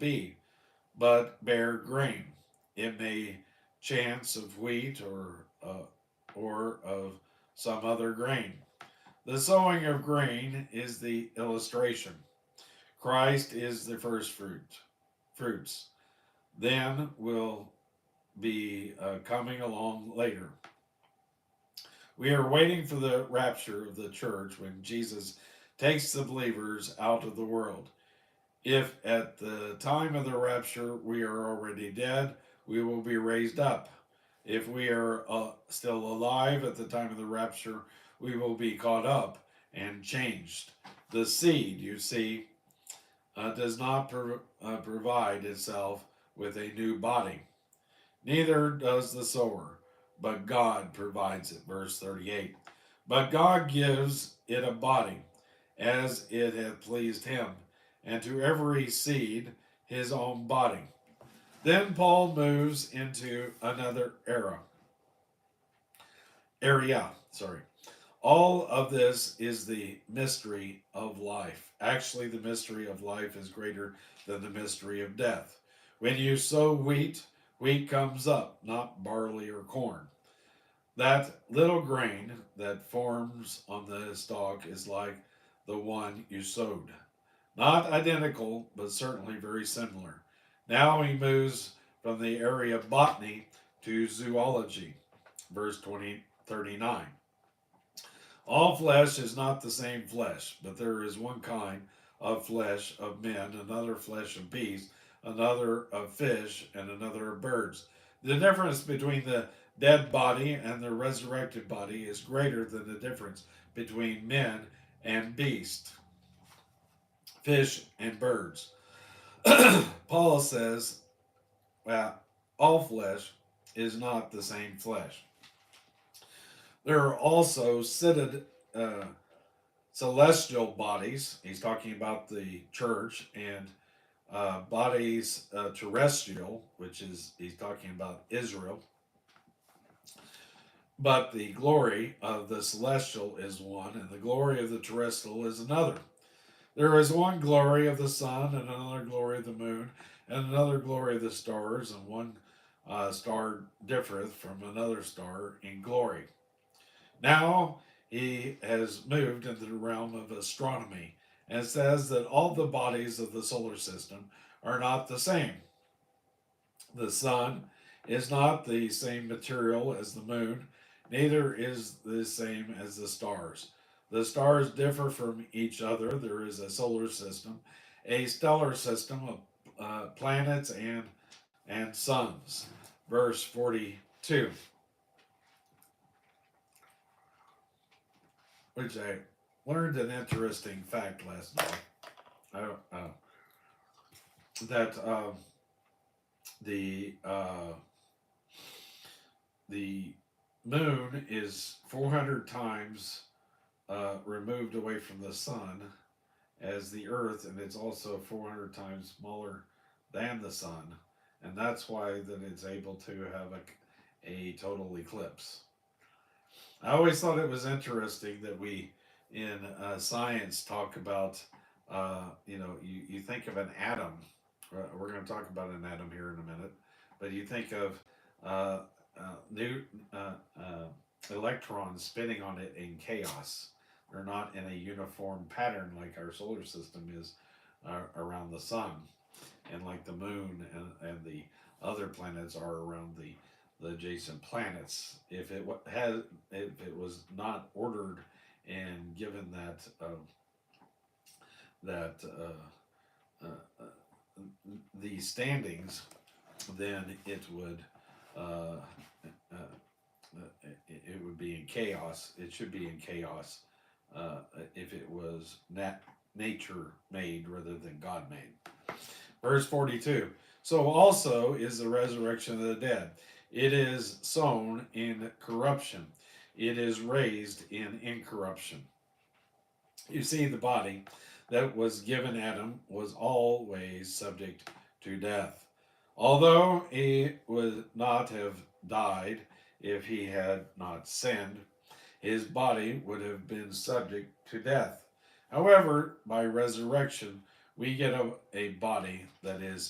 be, but bear grain. It may chance of wheat or of some other grain. The sowing of grain is the illustration. Christ is the fruits. Then will be coming along later. We are waiting for the rapture of the church when Jesus takes the believers out of the world. If at the time of the rapture we are already dead, we will be raised up. If we are still alive at the time of the rapture, we will be caught up and changed. The seed, you see, does not provide itself with a new body. Neither does the sower, but God provides it. Verse 38. But God gives it a body as it hath pleased him, and to every seed his own body. Then Paul moves into another area. Sorry. All of this is the mystery of life. Actually, the mystery of life is greater than the mystery of death. When you sow wheat, wheat comes up, not barley or corn. That little grain that forms on the stalk is like the one you sowed. Not identical, but certainly very similar. Now he moves from the area of botany to zoology. Verse 39. All flesh is not the same flesh, but there is one kind of flesh of men, another flesh of beasts, another of fish, and another of birds. The difference between the dead body and the resurrected body is greater than the difference between men and beasts, fish and birds. Paul says, well, all flesh is not the same flesh. There are also uh, celestial bodies. He's talking about the church, and bodies terrestrial, which is, he's talking about Israel. But the glory of the celestial is one, and the glory of the terrestrial is another. There is one glory of the sun, and another glory of the moon, and another glory of the stars, and one star differeth from another star in glory. Now he has moved into the realm of astronomy and says that all the bodies of the solar system are not the same. The sun is not the same material as the moon, neither is the same as the stars. The stars differ from each other. There is a solar system, a stellar system of planets and suns. Verse 42, which I learned an interesting fact last night. I don't, that the the moon is 400 times removed away from the sun as the earth, and it's also 400 times smaller than the sun, and that's why that it's able to have a total eclipse. I always thought it was interesting that we in science talk about you think of an atom. We're going to talk about an atom here in a minute, but you think of uh, new electrons spinning on it in chaos. They're not in a uniform pattern like our solar system is around the sun, and like the moon and the other planets are around the adjacent planets. If it was not ordered and given uh, the standings, then uh, uh, it would be in chaos. It should be in chaos if it was nature made rather than God made. Verse 42. So also is the resurrection of the dead. It is sown in corruption, it is raised in incorruption. You see, the body that was given Adam was always subject to death. Although he would not have died if he had not sinned, his body would have been subject to death. However, by resurrection, we get a body that is